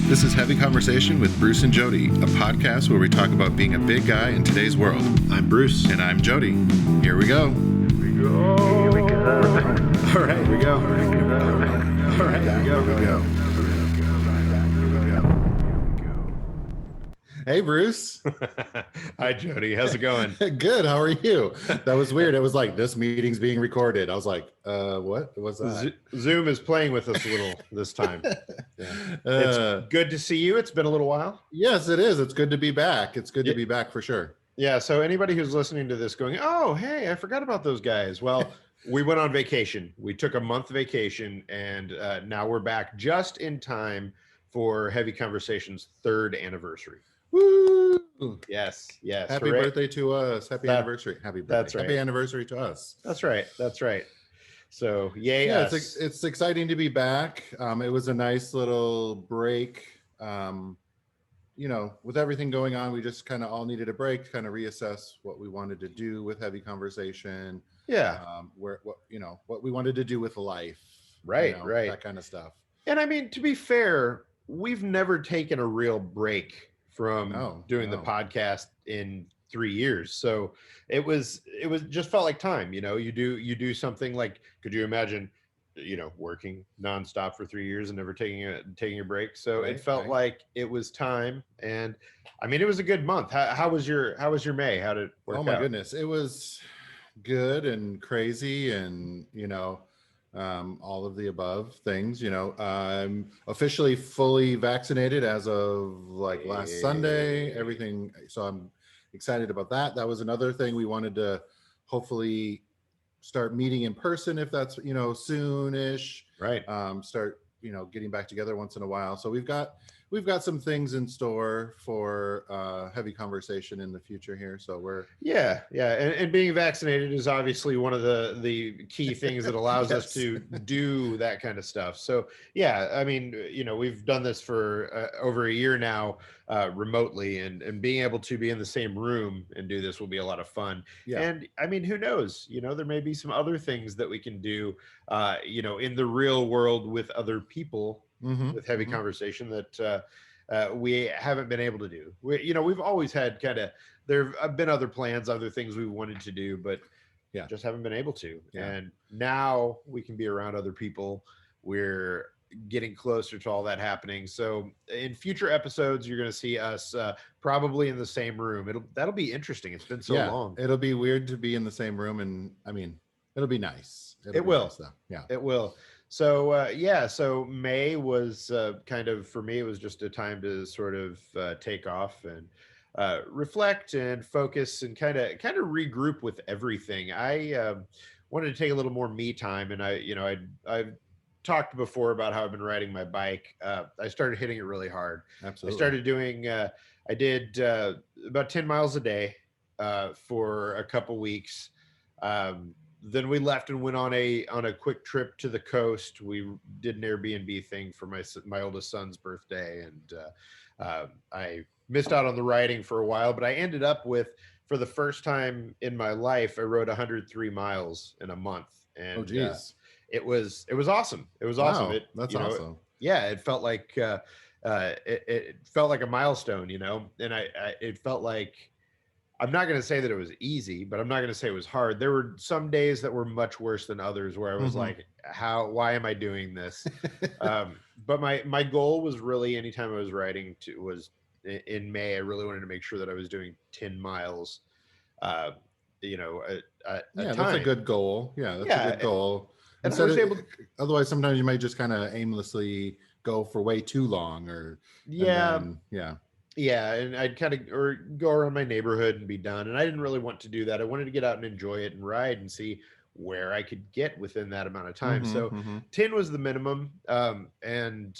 This is Heavy Conversation with Bruce and Jody, a podcast where we talk about being a big guy in today's world. I'm Bruce. And I'm Jody. Here we go. Here we go. All right, here we go. All right, here we go. Here we go. Hey, Bruce. Hi, Jody. How's it going? Good. How are you? That was weird. It was like, this meeting's being recorded. I was like, what? What's that? Zoom is playing with us a little this time. Yeah. It's good to see you. It's been a little while. Yes, it is. It's good to be back. It's good to be back for sure. Yeah. So anybody who's listening to this going, oh, hey, I forgot about those guys. Well, we went on vacation. We took a month vacation, and now we're back just in time for Heavy Conversation's 3rd anniversary. Woo! Yes. Happy birthday to us. Happy anniversary. Happy birthday. That's right. Happy anniversary to us. That's right. So yay. Yeah, it's exciting to be back. It was a nice little break. With everything going on, we just kind of all needed a break to kind of reassess what we wanted to do with Heavy Conversation. Yeah. What we wanted to do with life. Right. That kind of stuff. And I mean, to be fair, we've never taken a real break from doing the podcast in 3 years. So it was just felt like time, you do something like, could you imagine, working nonstop for 3 years and never taking a break? So it felt like it was time. And I mean, it was a good month. How was your May? How did it work out? Oh my goodness. It was good and crazy and, all of the above things. I'm officially fully vaccinated as of last Sunday, everything. So I'm excited about that. That was another thing we wanted to hopefully start meeting in person, if that's, soonish. Right. Start, getting back together once in a while. So we've got some things in store for Heavy Conversation in the future here. So we're and being vaccinated is obviously one of the key things that allows us to do that kind of stuff. So I mean, we've done this for over a year now remotely, and being able to be in the same room and do this will be a lot of fun. And I mean, who knows, there may be some other things that we can do in the real world with other people. With Heavy Conversation that we haven't been able to do. We've always had there have been other plans, other things we wanted to do, but just haven't been able to. And now we can be around other people. We're getting closer to all that happening. So in future episodes, you're going to see us probably in the same room. That'll be interesting. It's been so long. It'll be weird to be in the same room, and I mean, it'll be nice. It will. Nice, though. Yeah, it will. So so May was kind of, for me, it was just a time to sort of take off and reflect and focus and kind of regroup with everything. I wanted to take a little more me time, and I've talked before about how I've been riding my bike. I started hitting it really hard. Absolutely. I started doing I did about 10 miles a day for a couple weeks. Then we left and went on a quick trip to the coast. We did an Airbnb thing for my oldest son's birthday, and I missed out on the riding for a while, but I ended up with, for the first time in my life, I rode 103 miles in a month. And it was awesome. It was awesome. Wow, that's awesome. It felt like it felt like a milestone, and it felt like, I'm not going to say that it was easy, but I'm not going to say it was hard. There were some days that were much worse than others where I was like, why am I doing this? But my goal was really, anytime I was riding was in May, I really wanted to make sure that I was doing 10 miles, a that's a good goal. Yeah, that's a good goal. And I was able otherwise, sometimes you might just kind of aimlessly go for way too long and I'd kind of go around my neighborhood and be done. And I didn't really want to do that. I wanted to get out and enjoy it and ride and see where I could get within that amount of time. So 10 was the minimum. And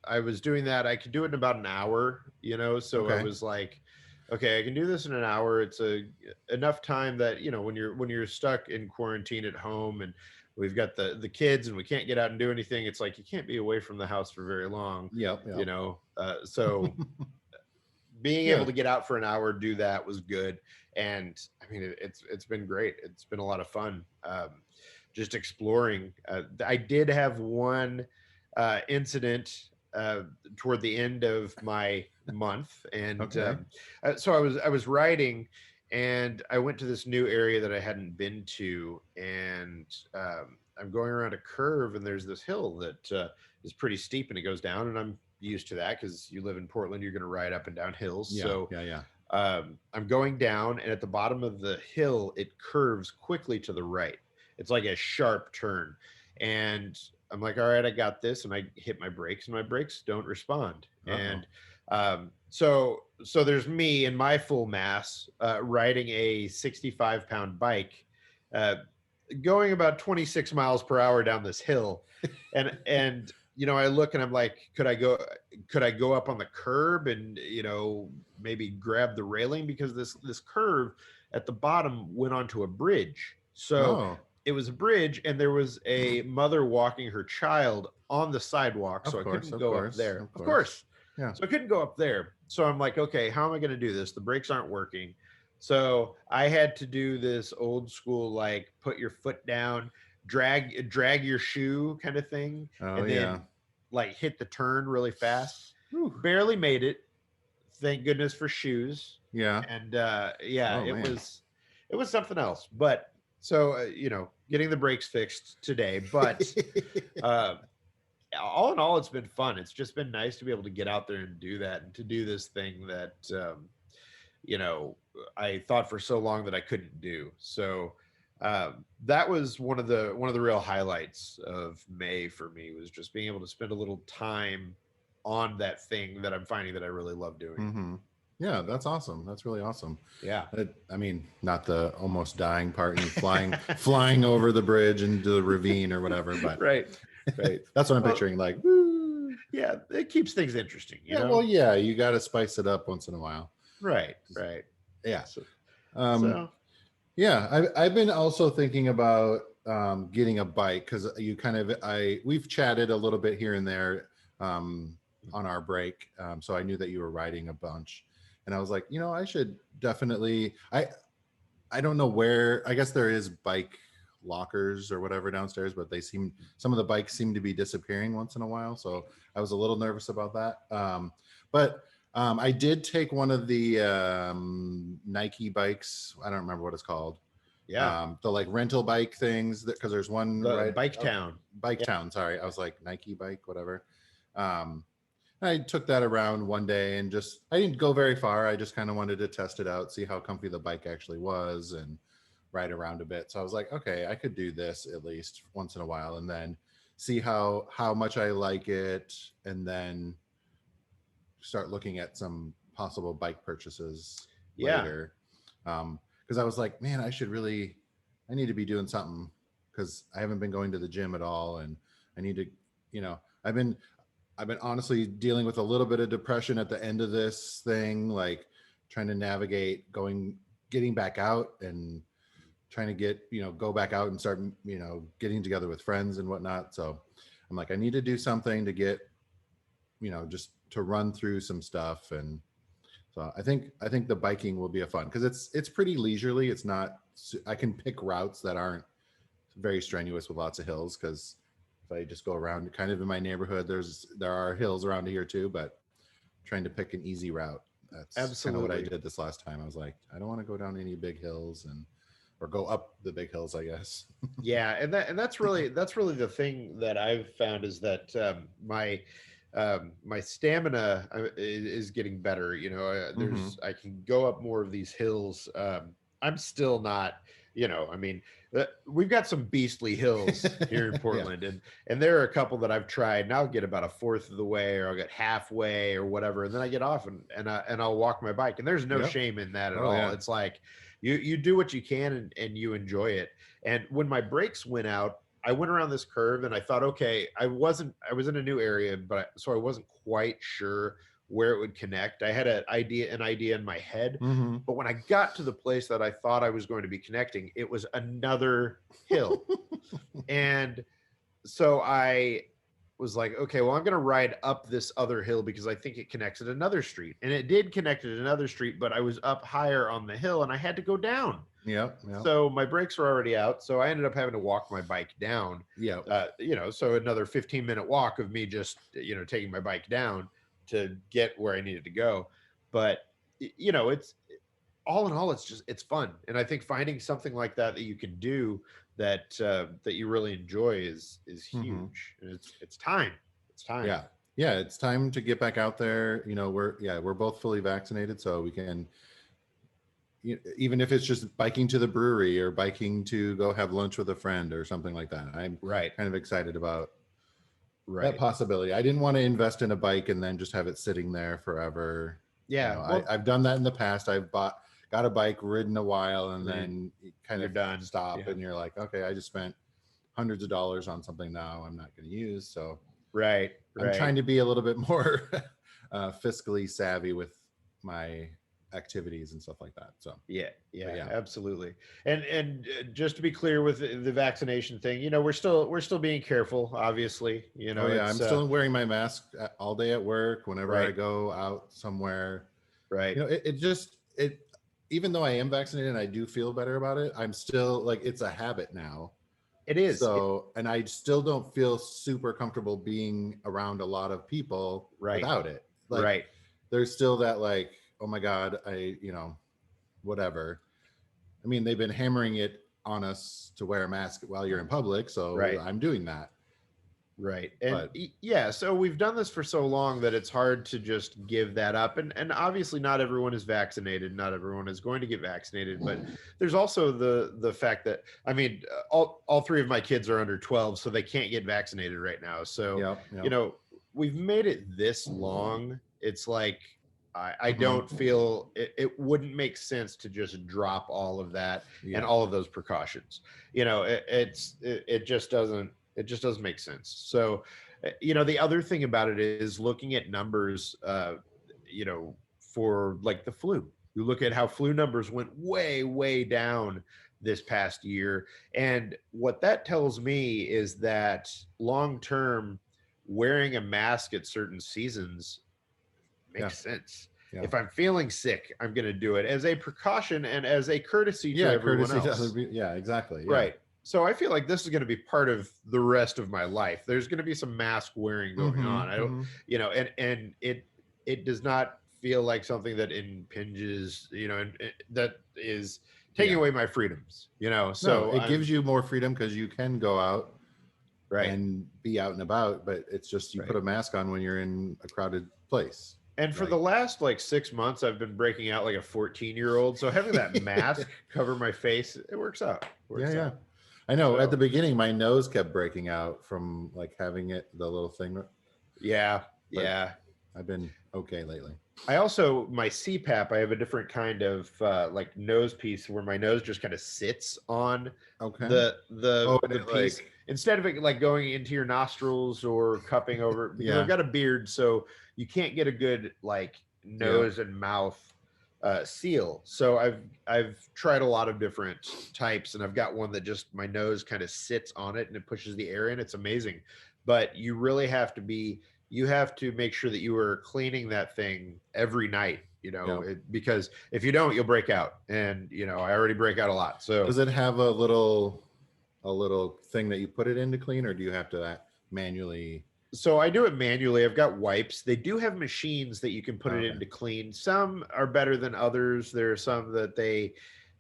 I was doing that. I could do it in about an hour, so I was like, okay, I can do this in an hour. It's enough time that, when you're stuck in quarantine at home and we've got the kids and we can't get out and do anything, it's like, you can't be away from the house for very long. So being able to get out for an hour, do that was good. And I mean, it's been great. It's been a lot of fun. Just exploring. I did have one incident toward the end of my month, and Okay. so I was riding, and I went to this new area that I hadn't been to, and I'm going around a curve, and there's this hill that is pretty steep, and it goes down, and I'm used to that because you live in Portland, you're going to ride up and down hills. Yeah. So Yeah. I'm going down, and at the bottom of the hill, it curves quickly to the right. It's like a sharp turn. And I'm like, all right, I got this. And I hit my brakes, and my brakes don't respond. Uh-oh. And so there's me in my full mass riding a 65-pound bike, uh, going about 26 miles per hour down this hill. And you know, I look and I'm like, could I go up on the curb and, you know, maybe grab the railing, because this curve at the bottom went onto a bridge. So Oh, it was a bridge, and there was a mother walking her child on the sidewalk, so I couldn't of go up course, there. of Of course. course. Yeah. So I couldn't go up there. So I'm like, okay, how am I going to do this? The brakes aren't working. So I had to do this old school, like, put your foot down, drag your shoe kind of thing, Oh, and yeah. then like hit the turn really fast. Whew. Barely made it. Thank goodness for shoes. Yeah. And yeah, Oh, man. it was something else. But so you know, getting the brakes fixed today. But uh, all in all, it's been fun. It's just been nice to be able to get out there and do that, and to do this thing that you know, I thought for so long that I couldn't do. So that was one of the real highlights of May for me, was just being able to spend a little time on that thing that I'm finding that I really love doing. Mm-hmm. Yeah, that's awesome. That's really awesome. Yeah. I mean, not the almost dying part and flying over the bridge into the ravine or whatever, but Right. that's what I'm Well, picturing. Like, woo. yeah, it keeps things interesting, you Yeah, know? well, yeah, you got to spice it up once in a while. Right. Yeah. So, Um, so yeah, I've been also thinking about getting a bike, because we've chatted a little bit here and there on our break. So I knew that you were riding a bunch, and I was like, you know, I should definitely. I don't know where. I guess there is bike lockers or whatever downstairs, but some of the bikes seem to be disappearing once in a while. So I was a little nervous about that. But I did take one of the Nike bikes. I don't remember what it's called. yeah, The like rental bike things, because there's one the right. Bike Town. Bike Town. Sorry, I was like Nike bike, whatever. I took that around one day, and I didn't go very far. I just kind of wanted to test it out, see how comfy the bike actually was, and ride around a bit. So I was like, okay, I could do this at least once in a while, and then see how much I like it, and then start looking at some possible bike purchases Yeah. later. Because I was like, man, I need to be doing something, because I haven't been going to the gym at all, and I need to, you know, I've been honestly dealing with a little bit of depression at the end of this thing, like trying to navigate getting back out, and trying to go back out and start, getting together with friends and whatnot. So I'm like, I need to do something to get, just to run through some stuff. And so I think the biking will be a fun, because it's pretty leisurely. It's not, I can pick routes that aren't very strenuous with lots of hills, because if I just go around kind of in my neighborhood, there are hills around here too, but trying to pick an easy route. That's kind of what I did this last time. I was like, I don't want to go down any big hills or go up the big hills, I guess. Yeah, and that's really the thing that I've found, is that my stamina is getting better. You know, I can go up more of these hills. I'm still not, I mean, we've got some beastly hills here in Portland, yeah. and there are a couple that I've tried, and I'll get about a fourth of the way, or I'll get halfway or whatever, and then I get off and I'll walk my bike, and there's no shame in that at all. Yeah. It's like you do what you can, and you enjoy it. And when my brakes went out, I went around this curve, and I thought, okay, I was in a new area, so I wasn't quite sure where it would connect. I had an idea in my head, but when I got to the place that I thought I was going to be connecting, it was another hill. And so I was like, okay, well, I'm going to ride up this other hill, because I think it connects at another street. And it did connect at another street, but I was up higher on the hill, and I had to go down. Yep. Yep. So my brakes were already out. So I ended up having to walk my bike down. Yep. So another 15-minute walk of me just, taking my bike down to get where I needed to go. But it's all in all, it's fun. And I think finding something like that you can do that you really enjoy is huge. And it's time. It's time. Yeah. Yeah. It's time to get back out there. We're both fully vaccinated, so we can, even if it's just biking to the brewery or biking to go have lunch with a friend or something like that. I'm Right. kind of excited about Right. that possibility. I didn't want to invest in a bike and then just have it sitting there forever. Yeah. I've done that in the past. I've got a bike, ridden a while, and Right. then you kind You're of done. stop Yeah. and you're like, okay, I just spent hundreds of dollars on something now I'm not going to use. So Right. I'm trying to be a little bit more fiscally savvy with my activities and stuff like that. So Yeah, yeah. absolutely. And just to be clear with the vaccination thing, we're still being careful, obviously. I'm still wearing my mask all day at work, whenever I Right. go out somewhere. Right. It even though I am vaccinated and I do feel better about it, I'm still like, it's a habit now. It is. So, and I still don't feel super comfortable being around a lot of people Right. without it. Like, Right. there's still that, like, oh my God, whatever. I mean, they've been hammering it on us to wear a mask while you're in public. So Right. I'm doing that. Right. And so we've done this for so long that it's hard to just give that up. And obviously not everyone is vaccinated. Not everyone is going to get vaccinated, but there's also the fact that, I mean, all three of my kids are under 12, so they can't get vaccinated right now. So, Yep. We've made it this long. It's like, I don't feel it wouldn't make sense to just drop all of that and all of those precautions. It just doesn't make sense. So, the other thing about it is looking at numbers, for like the flu. You look at how flu numbers went way, way down this past year. And what that tells me is that long term, wearing a mask at certain seasons makes sense. Yeah. If I'm feeling sick, I'm going to do it as a precaution and as a courtesy to everyone else. Exactly. Yeah. Right. So I feel like this is going to be part of the rest of my life. There's going to be some mask wearing going on. I don't, and it does not feel like something that impinges, and that is taking away my freedoms, So it gives you more freedom because you can go out and be out and about, but it's just you put a mask on when you're in a crowded place. And for the last 6 months, I've been breaking out like a 14-year-old. So having that mask cover my face, it works out. Yeah. I know. At the beginning, my nose kept breaking out from having the little thing. Yeah. I've been okay lately. I also, my CPAP, I have a different kind of nose piece where my nose just kind of sits on the piece. Instead of it going into your nostrils or cupping over, because I've got a beard, so you can't get a good nose and mouth seal. So I've tried a lot of different types, and I've got one that just my nose kind of sits on it and it pushes the air in. It's amazing, but you really have to make sure that you are cleaning that thing every night, because if you don't, you'll break out, and I already break out a lot. So does it have a little thing that you put it in to clean, or do you have to manually? So I do it manually. I've got wipes. They do have machines that you can put it in to clean. Some are better than others. There are some that they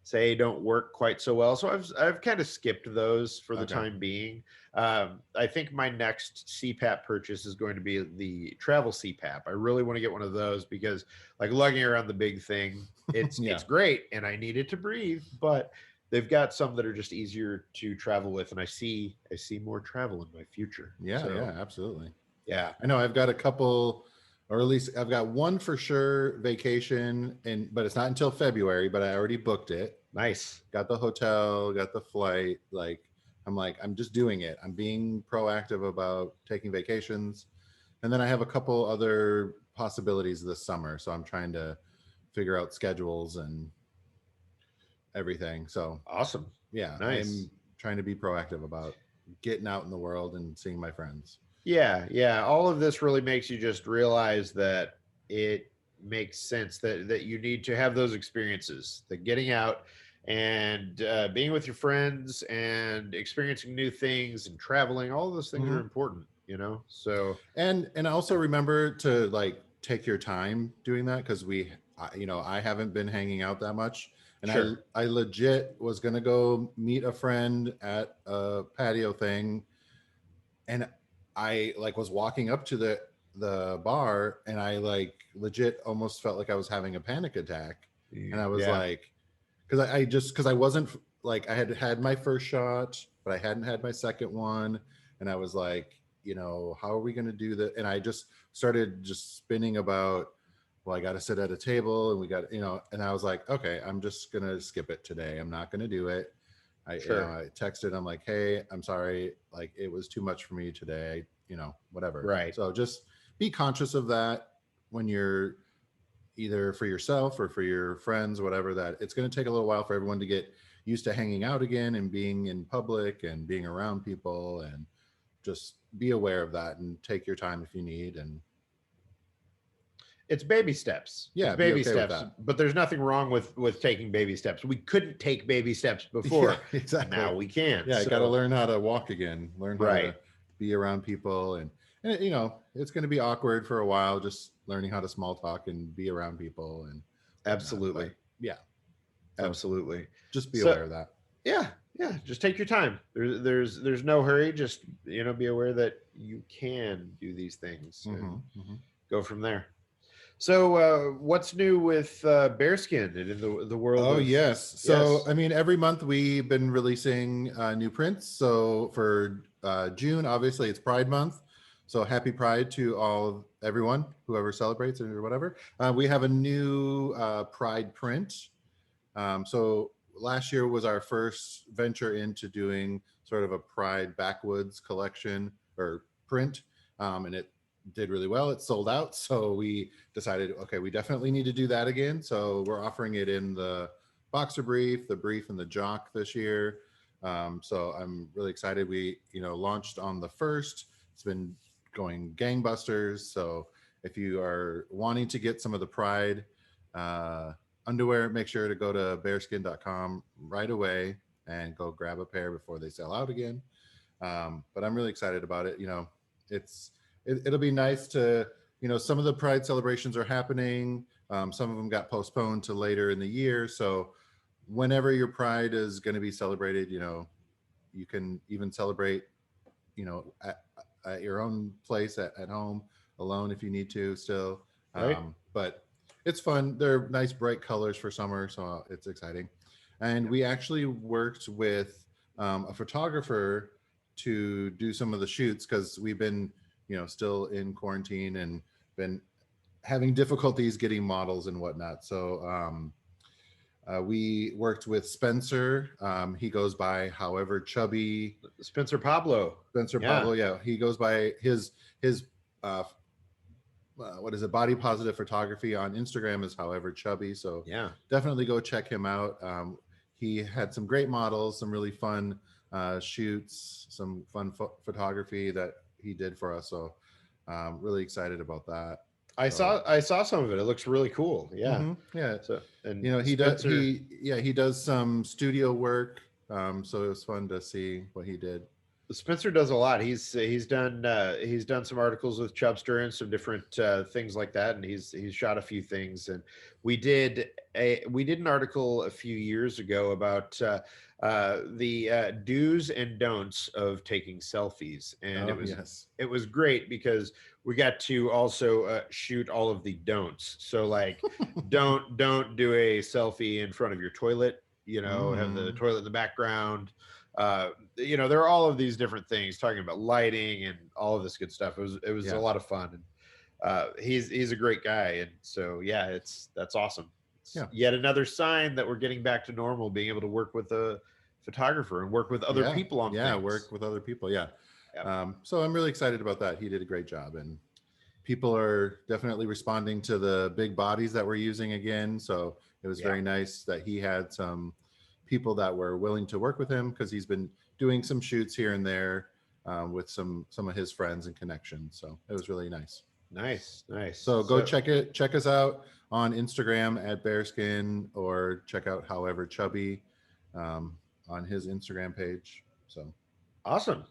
say don't work quite so well. So I've kind of skipped those for the time being. I think my next CPAP purchase is going to be the travel CPAP. I really want to get one of those because lugging around the big thing, it's great and I need it to breathe, but they've got some that are just easier to travel with, and I see more travel in my future. Yeah, absolutely. Yeah, I know. I've got a couple, or at least I've got one for sure vacation, but it's not until February. But I already booked it. Nice. Got the hotel, got the flight. I'm just doing it. I'm being proactive about taking vacations, and then I have a couple other possibilities this summer. So I'm trying to figure out schedules and everything. So awesome. Yeah. Nice. I'm trying to be proactive about getting out in the world and seeing my friends. Yeah. All of this really makes you just realize that it makes sense that you need to have those experiences, that getting out and being with your friends and experiencing new things and traveling, all of those things are Mhm. important, so And also remember to like take your time doing that, because I haven't been hanging out that much, and sure. I legit was gonna go meet a friend at a patio thing, and I like was walking up to the bar, and I like legit almost felt like I was having a panic attack, and I was Yeah, like, because I wasn't like, I had had my first shot, but I hadn't had my second one, and I was like, how are we going to do that? And I just started just spinning about, well, I got to sit at a table, and we got, and I was like, okay, I'm just gonna skip it today. I'm not gonna do it. sure. I texted, I'm like, hey, I'm sorry, like it was too much for me today, whatever. Right. So just be conscious of that when you're either for yourself or for your friends, whatever, that it's going to take a little while for everyone to get used to hanging out again and being in public and being around people, and just be aware of that and take your time if you need. And It's baby steps. It's yeah, be baby okay with steps, that. but there's nothing wrong with taking baby steps. We couldn't take baby steps Yeah, before. exactly. Now we can. Yeah, I got to So, learn how to walk again, learn how right. to be around people. And it's going to be awkward for a while, just learning how to small talk and be around people and whatnot. Absolutely. But yeah, so Absolutely. just be So, aware of that. yeah, yeah, just take your time. There's no hurry. Just, be aware that you can do these things and Hmm. Hmm. go from there. So, what's new with Bearskin and in the world Oh of yes. So yes. I mean, every month we've been releasing new prints. So for June, obviously it's Pride Month. So happy Pride to everyone, whoever celebrates or whatever. We have a new Pride print. So last year was our first venture into doing sort of a Pride backwoods collection or print, and it did really well. It sold out, so we decided, okay, we definitely need to do that again. So we're offering it in the boxer brief, the brief, and the jock this year. So I'm really excited. We launched on the first. It's been going gangbusters. So if you are wanting to get some of the Pride underwear, make sure to go to bearskin.com right away and go grab a pair before they sell out again. But I'm really excited about it. It's it'll be nice to, some of the Pride celebrations are happening. Some of them got postponed to later in the year. So whenever your Pride is going to be celebrated, you can even celebrate, at your own place at home alone if you need to still. Right. But it's fun. They're nice bright colors for summer, so it's exciting. And we actually worked with a photographer to do some of the shoots, because we've been, still in quarantine and been having difficulties getting models and whatnot. So we worked with Spencer. He goes by However Chubby. Spencer Pablo. Spencer Yeah. Pablo, yeah, he goes by his uh, what is it? Body positive photography on Instagram is However Chubby. So Yeah. definitely go check him out. He had some great models, some really fun shoots, some fun photography that he did for us. So really excited about that. I So saw I saw some of it. It looks really cool. Yeah. yeah, So, and he does Spencer he does some studio work. So it was fun to see what he did. Spencer does a lot. He's done some articles with Chubstr and some different things like that, and he's shot a few things. And we did an article a few years ago about the do's and don'ts of taking selfies, and Oh yes. it was great because we got to also shoot all of the don'ts. So like, don't do a selfie in front of your toilet. Have the Hmm. toilet in the background. There are all of these different things talking about lighting and all of this good stuff. It was a Yeah. lot of fun, and he's a great guy, and so yeah, that's awesome. It's Yeah. yet another sign that we're getting back to normal, being able to work with a photographer and work with other Yeah. people on Yeah. Work things. with other people. Yeah. Yeah, So I'm really excited about that. He did a great job, and people are definitely responding to the big bodies that we're using again. So it was yeah, very nice that he had some people that were willing to work with him, because he's been doing some shoots here and there with some of his friends and connections. So it was really nice. nice, nice. So go So check us out on Instagram at Bearskin, or check out However Chubby. on his Instagram page. So Awesome.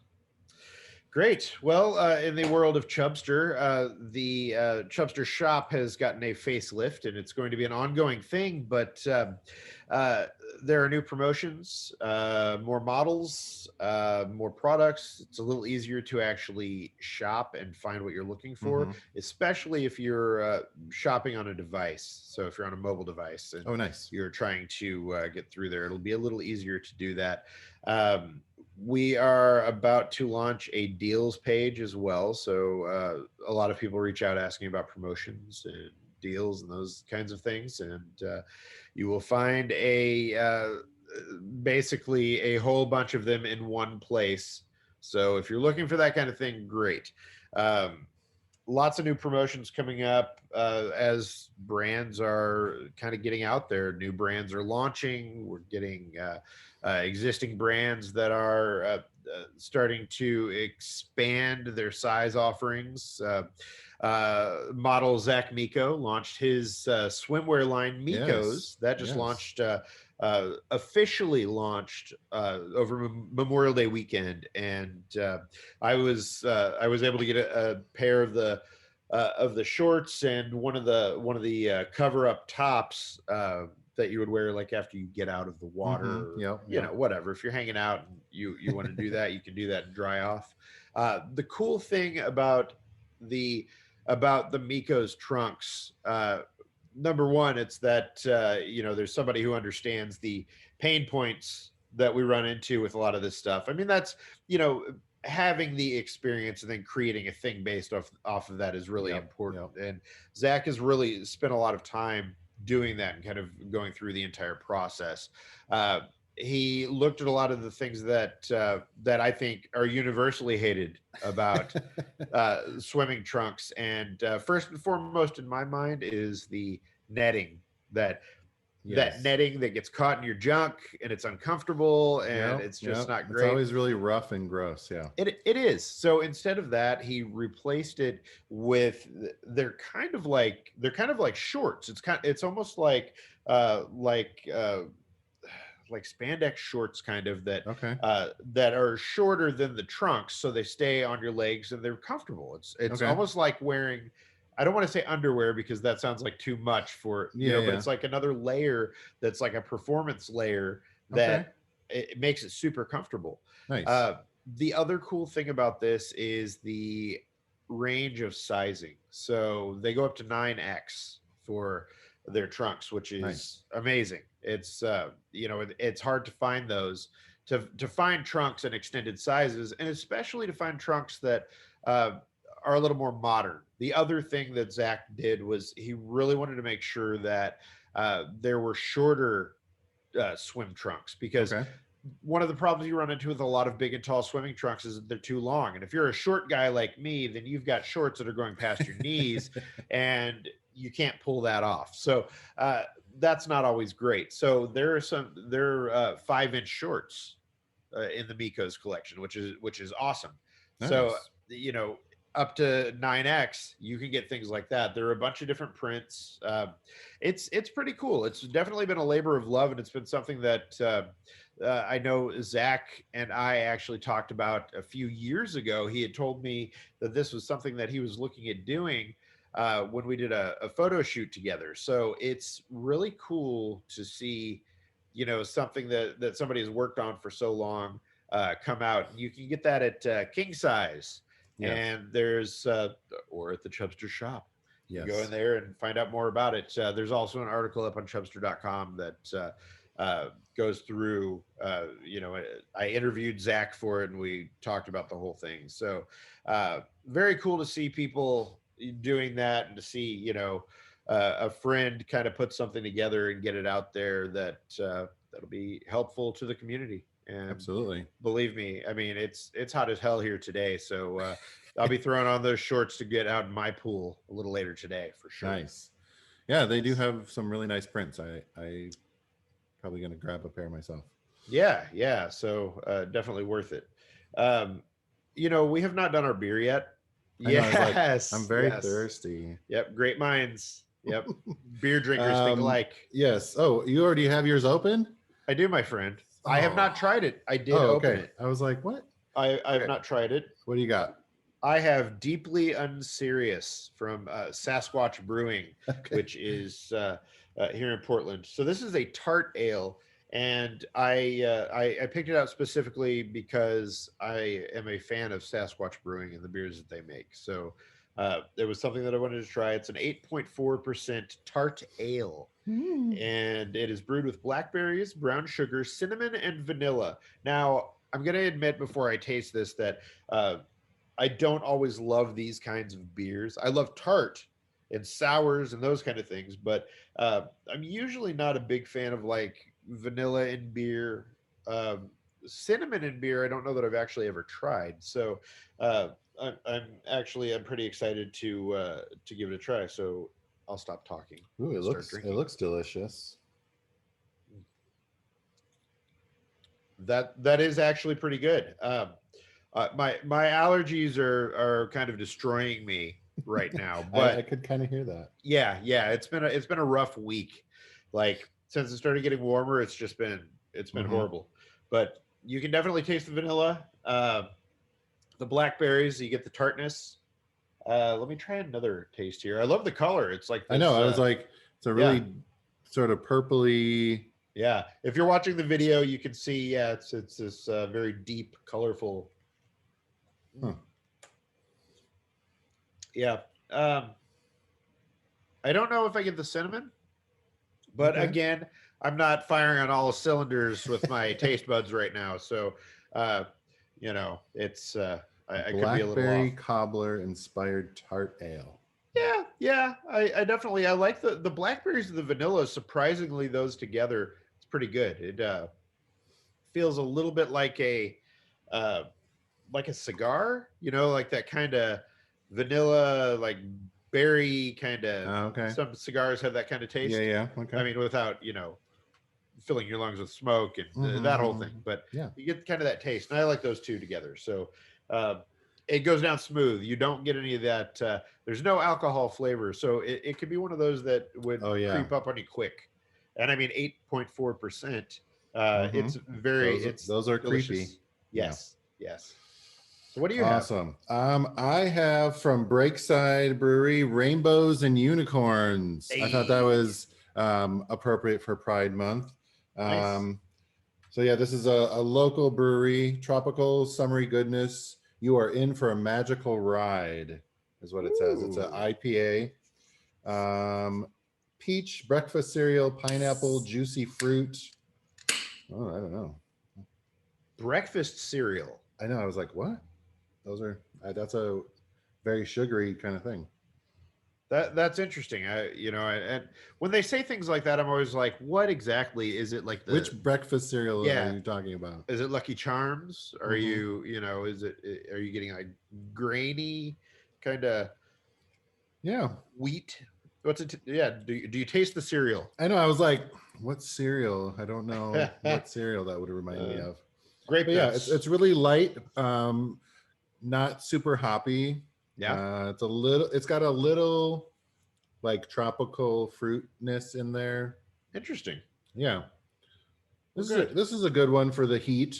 Great. Well, in the world of Chubstr, the Chubstr shop has gotten a facelift, and it's going to be an ongoing thing. But there are new promotions, more models, more products. It's a little easier to actually shop and find what you're looking for, especially if you're shopping on a device. So if you're on a mobile device and nice. you're trying to get through there, it'll be a little easier to do that. We are about to launch a deals page as well. So a lot of people reach out asking about promotions and deals and those kinds of things. And you will find basically a whole bunch of them in one place. So if you're looking for that kind of thing, great. Lots of new promotions coming up as brands are kind of getting out there. New brands are launching. We're getting existing brands that are starting to expand their size offerings. Model Zach Miko launched his swimwear line Mikos. That just launched, officially launched over Memorial Day weekend, and I was able to get a pair of the shorts and one of the cover up tops that you would wear like after you get out of the water. You know, whatever. If you're hanging out and you want to do that, you can do that and dry off. The cool thing about the Miko's trunks, number one, it's that there's somebody who understands the pain points that we run into with a lot of this stuff. I mean, that's having the experience and then creating a thing based off of that is really important. And Zach has really spent a lot of time doing that and kind of going through the entire process. He looked at a lot of the things that I think are universally hated about swimming trunks, and first and foremost in my mind is the netting. That netting that gets caught in your junk and it's uncomfortable and it's just not great. It's always really rough and gross. It is. So instead of that, he replaced it with they're kind of like shorts. It's almost like spandex shorts kind of that are shorter than the trunks, so they stay on your legs and they're comfortable. It's almost like wearing, I don't want to say underwear because that sounds like too much for but it's like another layer that's like a performance layer that it makes it super comfortable. Nice. The other cool thing about this is the range of sizing. So they go up to 9X for their trunks, which is amazing. It's it's hard to find those, to find trunks in extended sizes, and especially to find trunks that are a little more modern. The other thing that Zach did was he really wanted to make sure that there were shorter swim trunks, because one of the problems you run into with a lot of big and tall swimming trunks is that they're too long. And if you're a short guy like me, then you've got shorts that are going past your knees and you can't pull that off. So that's not always great. So there are 5-inch shorts in the Miko's collection, which is awesome. Nice. So, up to 9X, you can get things like that. There are a bunch of different prints. It's pretty cool. It's definitely been a labor of love, and it's been something that I know Zach and I actually talked about a few years ago. He had told me that this was something that he was looking at doing when we did a photo shoot together. So it's really cool to see, something that somebody has worked on for so long come out. You can get that at King Size. And there's or at the Chubstr shop. You go in there and find out more about it. There's also an article up on chubstr.com that goes through, I interviewed Zach for it and we talked about the whole thing. So very cool to see people doing that, and to see, a friend kind of put something together and get it out there that'll be helpful to the community. And absolutely, believe me, I mean, it's hot as hell here today. So I'll be throwing on those shorts to get out in my pool a little later today for sure. Nice. Yeah, they do have some really nice prints. I probably going to grab a pair myself. Yeah. So definitely worth it. We have not done our beer yet. Yes. I'm very thirsty. Yep. Great minds. Yep. Beer drinkers think alike. Yes. Oh, you already have yours open? I do, my friend. I have not Oh. tried it. I did Oh, open okay. it. I was like, what? I've Okay. not tried it. What do you got? I have Deeply Unserious from Sasquatch Brewing, Okay. which is here in Portland. So this is a tart ale, and I picked it out specifically because I am a fan of Sasquatch Brewing and the beers that they make. So it was something that I wanted to try. It's an 8.4% tart ale, Mm. and it is brewed with blackberries, brown sugar, cinnamon, and vanilla. Now, I'm going to admit before I taste this that I don't always love these kinds of beers. I love tart and sours and those kind of things, but I'm usually not a big fan of like vanilla in beer. Cinnamon in beer, I don't know that I've actually ever tried. So I'm pretty excited to give it a try. So I'll stop talking Ooh, and start it drinking. looks delicious. That is actually pretty good. My allergies are kind of destroying me right now, I but could kind of hear that. yeah, it's been a rough week. Like since it started getting warmer, it's been Mm-hmm. horrible. But you can definitely taste the vanilla, the blackberries. You get the tartness. Let me try another taste here. I love the color. It's like I know. this. I was like, it's a Yeah, really sort of purpley. yeah. If you're watching the video, you can see. Yeah, it's this very deep, colorful. Huh. Yeah. Um, I don't know if I get the cinnamon, but Okay. again, I'm not firing on all cylinders with my taste buds right now. So, uh, it's I could be a little Blackberry off. cobbler inspired tart ale. Yeah. I definitely I like the blackberries and the vanilla. Surprisingly, those together, it's pretty good. It feels a little bit uh, like a cigar. Like that kind of vanilla, like berry kind of. Okay. Some cigars have that kind of Yeah. taste. Yeah. Okay. I mean, without filling your lungs with smoke and Mm-hmm, that whole thing, mm-hmm. but Yeah. you get kind of that taste, and I like those two together. So uh, it goes down smooth. You don't get any of that. There's no alcohol flavor, so it could be one of those that would Oh yeah. creep up on you quick. And I mean, 8.4%. Mm-hmm. It's Those are creepy. delicious. Yeah. Yes. So what do you have? Awesome. I have from Breakside Brewery, Rainbows and Unicorns. I thought that Hey, was appropriate for Pride Month. nice. So yeah, this is a local brewery, tropical summery goodness. You are in for a magical ride, is what it says. It's an Ooh, IPA. Peach, breakfast cereal, pineapple, juicy fruit. Oh, I don't know. breakfast cereal. I know. I was like, what? Those are that's a very sugary kind of thing. That's interesting. And when they say things like that, I'm always like, what exactly is it? Like Which breakfast cereal are yeah, you talking about? is it Lucky Charms? Are Hmm. are you getting like grainy kind of Yeah, wheat? What's it? Yeah. Do you taste the cereal? I know. I was like, what cereal? I don't know what cereal that would remind me uh, of. grape But yeah, it's nuts. it's really light, not super hoppy. Yeah. It's got a little like tropical fruitness in there. Interesting. Yeah, Well, good. this is a good one for the heat.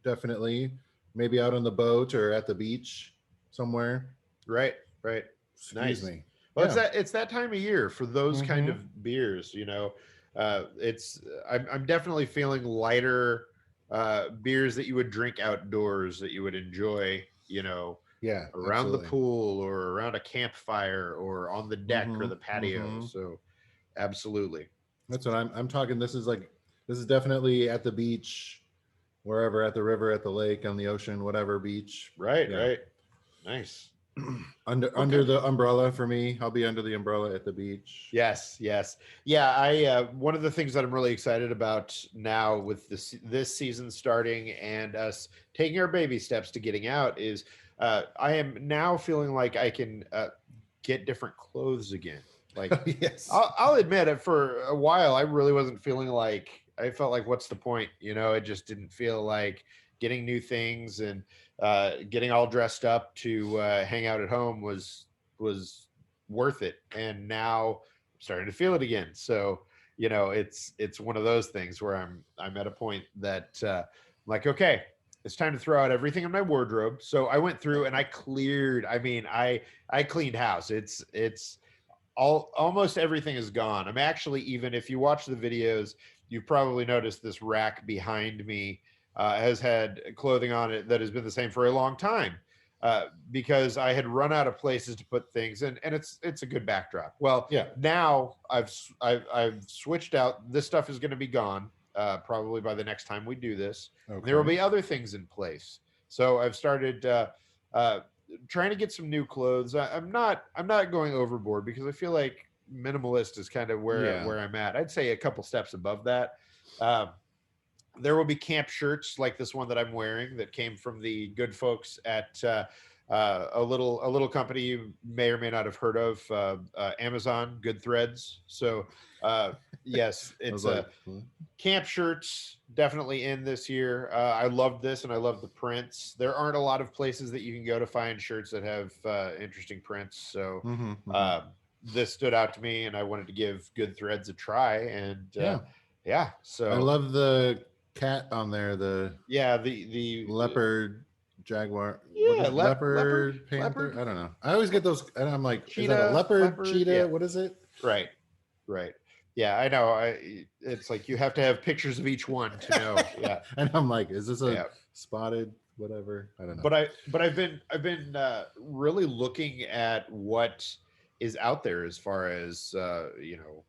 Definitely, maybe out on the boat or at the beach somewhere. Right. Right. Excuse Nice. me. Well, Yeah. it's that time of year for those kind Hmm. of beers. It's I'm definitely feeling lighter beers that you would drink outdoors that you would enjoy. Yeah, Around the absolutely. pool or around a campfire or on the deck or Hmm. the patio. Hmm. So, absolutely. That's what I'm talking. This is definitely at the beach, wherever, at the river, at the lake, on the ocean, whatever beach. Right. Yeah. Right. Nice. Well, Under good. the umbrella for me. I'll be under the umbrella at the beach. Yes, yes, yeah. I one of the things that I'm really excited about now with this season starting and us taking our baby steps to getting out is I am now feeling like I can get different clothes again. Like Yes. I'll admit it, for a while I really wasn't feeling like, I felt like what's the point? It just didn't feel like getting new things and getting all dressed up to hang out at home was worth it. And now I'm starting to feel it again. So you know, it's one of those things where I'm at a point that I'm like, okay, it's time to throw out everything in my wardrobe. So I went through and I cleared. I mean, I cleaned house. It's almost everything is gone. I'm actually, even if you watch the videos, you've probably noticed this rack behind me has had clothing on it that has been the same for a long time, because I had run out of places to put things, and it's a good backdrop. Well, Yeah. now I've switched out. This stuff is going to be gone probably by the next time we do this. Okay. There will be other things in place. So I've started uh, trying to get some new clothes. I'm not going overboard, because I feel like minimalist is kind of where I'm at. I'd say a couple steps above that. Um, there will be camp shirts like this one that I'm wearing that came from the good folks at a little company you may or may not have heard of, Amazon, Good Threads. So yes, I was it's like, a camp shirts definitely in this year. I love this, and I love the prints. There aren't a lot of places that you can go to find shirts that have interesting prints. So this stood out to me, and I wanted to give Good Threads a try. And yeah. yeah, I so love the cat on there, the yeah, the leopard, jaguar, what yeah, is leopard, panther? leopard, I don't know. I always get those, and I'm like, is that a cheetah, leopard, leopard. Yeah, cheetah? What is it? right, right. Yeah, I know. It's like you have to have pictures of each one to know. Yeah, And I'm like, is this a yeah. spotted whatever? I don't know. But I've been really looking at what is out there as far as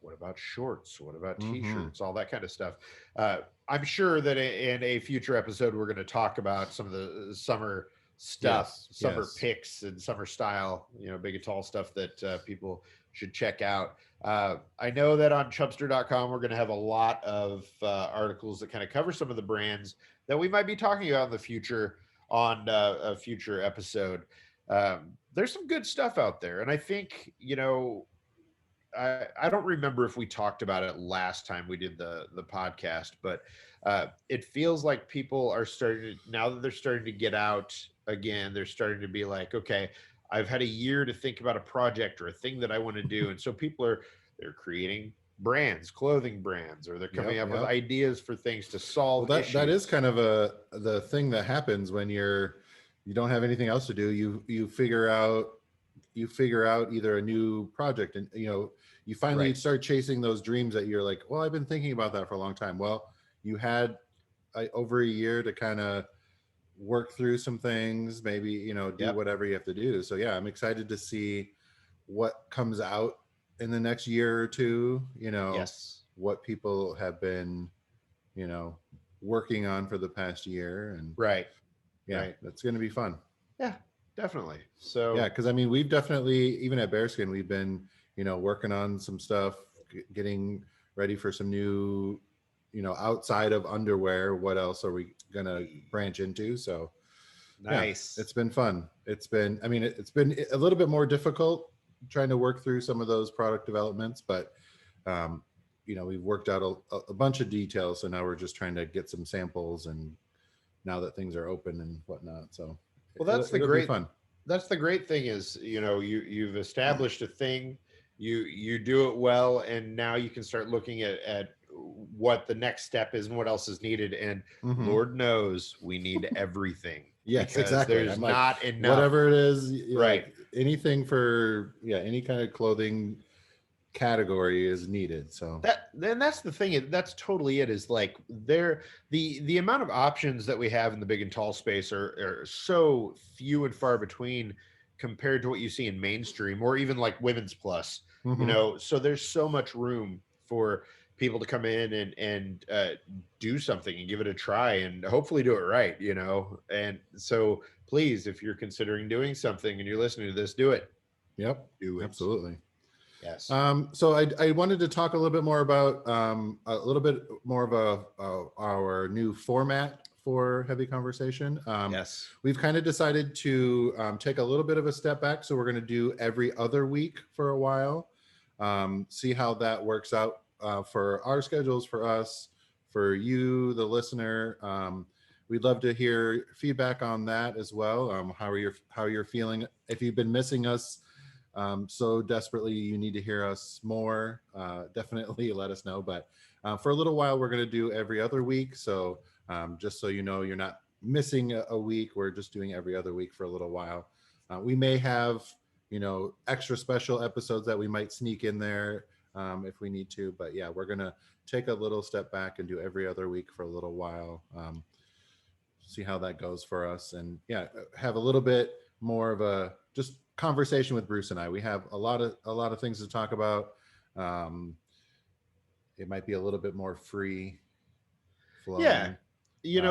what about shorts, what about Mm-hmm. t-shirts, all that kind of stuff. I'm sure that in a future episode we're going to talk about some of the summer stuff, Yes, summer yes. picks and summer style, big and tall stuff that people should check out. I know that on chubstr.com we're going to have a lot of articles that kind of cover some of the brands that we might be talking about in the future on a future episode. There's some good stuff out there, and I think I don't remember if we talked about it last time we did the podcast, but it feels like people are starting to, now that they're starting to get out again, they're starting to be like, okay, I've had a year to think about a project or a thing that I want to do, and so they're creating brands, clothing brands, or they're coming Yep, up with yep. ideas for things to Well, solve that is issues. kind of the thing that happens when you don't have anything else to do. You figure out either a new project, and you finally Right. start chasing those dreams that you're like, well, I've been thinking about that for a long time. Well, you had over a year to kind of work through some things, maybe do Yep. whatever you have to do. So yeah, I'm excited to see what comes out in the next year or two. Yes. What people have been you know working on for the past year, and Right. yeah, Right. that's going to be fun. Yeah, definitely. Yeah, So, because I mean, we've definitely, even at Bearskin, we've been working on some stuff, getting ready for some new outside of underwear. What else are we gonna branch into? So yeah, nice. it's been fun. It's been, I mean, it's been a little bit more difficult trying to work through some of those product developments, but um, we've worked out a bunch of details. So now we're just trying to get some samples, and now that things are open and whatnot. So Well, it'll be fun. that's the great thing is, you've established a thing, you do it well, and now you can start looking at what the next step is and what else is needed. And Hmm. Lord knows we need everything, Yes, because exactly. there's I'm like, not enough. whatever it is, Right. like anything for, yeah, any kind of clothing category is needed. So That's the thing. That's totally it. Is like the amount of options that we have in the big and tall space are so few and far between compared to what you see in mainstream or even like women's plus. mhm. So there's so much room for people to come in and do something and give it a try and hopefully do it right. And so please, if you're considering doing something and you're listening to this, do it. Yep, Do it. absolutely. Yes. So I wanted to talk a little bit more about a little bit more of our new format for Heavy Conversation. Yes. We've kind of decided to take a little bit of a step back. So we're going to do every other week for a while, see how that works out for our schedules, for us, for you, the listener. We'd love to hear feedback on that as well. How you're feeling if you've been missing us so desperately you need to hear us more, definitely let us know. But for a little while, we're going to do every other week. So just so you know, you're not missing a week. We're just doing every other week for a little while. We may have, extra special episodes that we might sneak in there if we need to. But yeah, we're going to take a little step back and do every other week for a little while. See how that goes for us, and yeah, have a little bit more of a just conversation with Bruce and I. We have a lot of things to talk about. It might be a little bit more free flowing. Yeah, we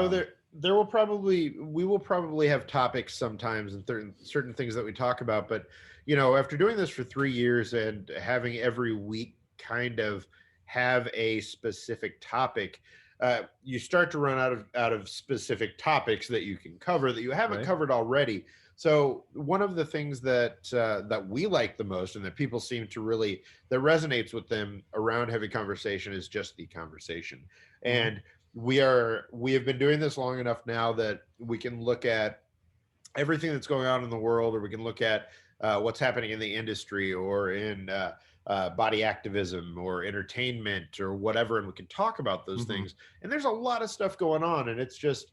will probably have topics sometimes and certain things that we talk about, but after doing this for 3 years and having every week kind of have a specific topic, you start to run out of specific topics that you can cover that you haven't covered already. So one of the things that we like the most and that people seem to that resonates with them around heavy conversation is just the conversation. And we have been doing this long enough now that we can look at everything that's going on in the world, or we can look at what's happening in the industry or in body activism or entertainment or whatever, and we can talk about those things. And there's a lot of stuff going on, and it's just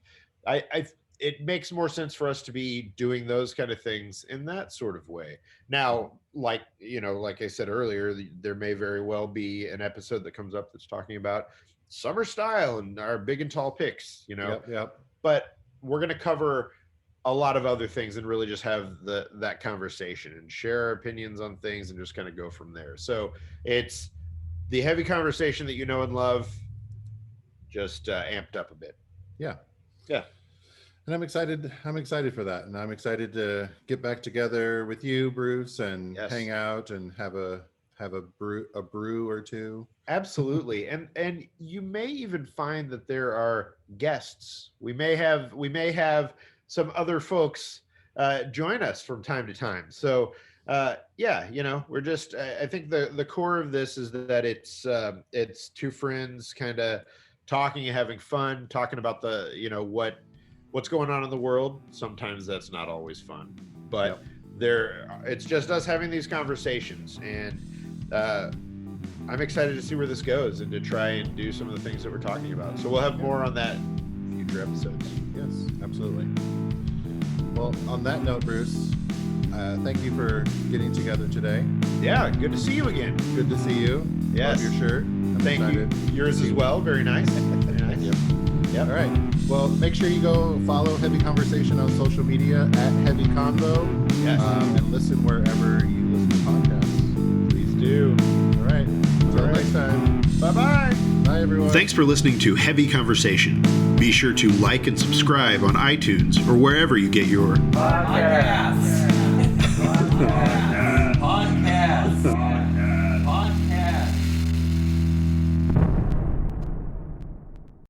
it makes more sense for us to be doing those kind of things in that sort of way. Now, like I said earlier, there may very well be an episode that comes up that's talking about summer style and our big and tall picks, Yep. But we're going to cover a lot of other things and really just have that conversation and share our opinions on things and just kind of go from there. So it's the heavy conversation that you know and love, just amped up a bit. Yeah. And I'm excited for that, and I'm excited to get back together with you, Bruce, and hang out and have a brew or two. Absolutely. And you may even find that there are guests. We may have some other folks join us from time to time. So we're just, I think the core of this is that it's two friends kind of talking and having fun, talking about what's going on in the world. Sometimes that's not always fun, but it's just us having these conversations, and I'm excited to see where this goes and to try and do some of the things that we're talking about. So we'll have more on that in future episodes. Yes, absolutely. Well, on that note, Bruce, thank you for getting together today. Yeah, good to see you again. Good to see you. Yes. Love your shirt. Thank you. Yours as well. Very nice. Very nice. Yep. All right. Well, make sure you go follow Heavy Conversation on social media at Heavy Convo. Yes. And listen wherever you listen to podcasts. Please do. All right. Until next time. Bye-bye. Bye, everyone. Thanks for listening to Heavy Conversation. Be sure to like and subscribe on iTunes or wherever you get your podcasts.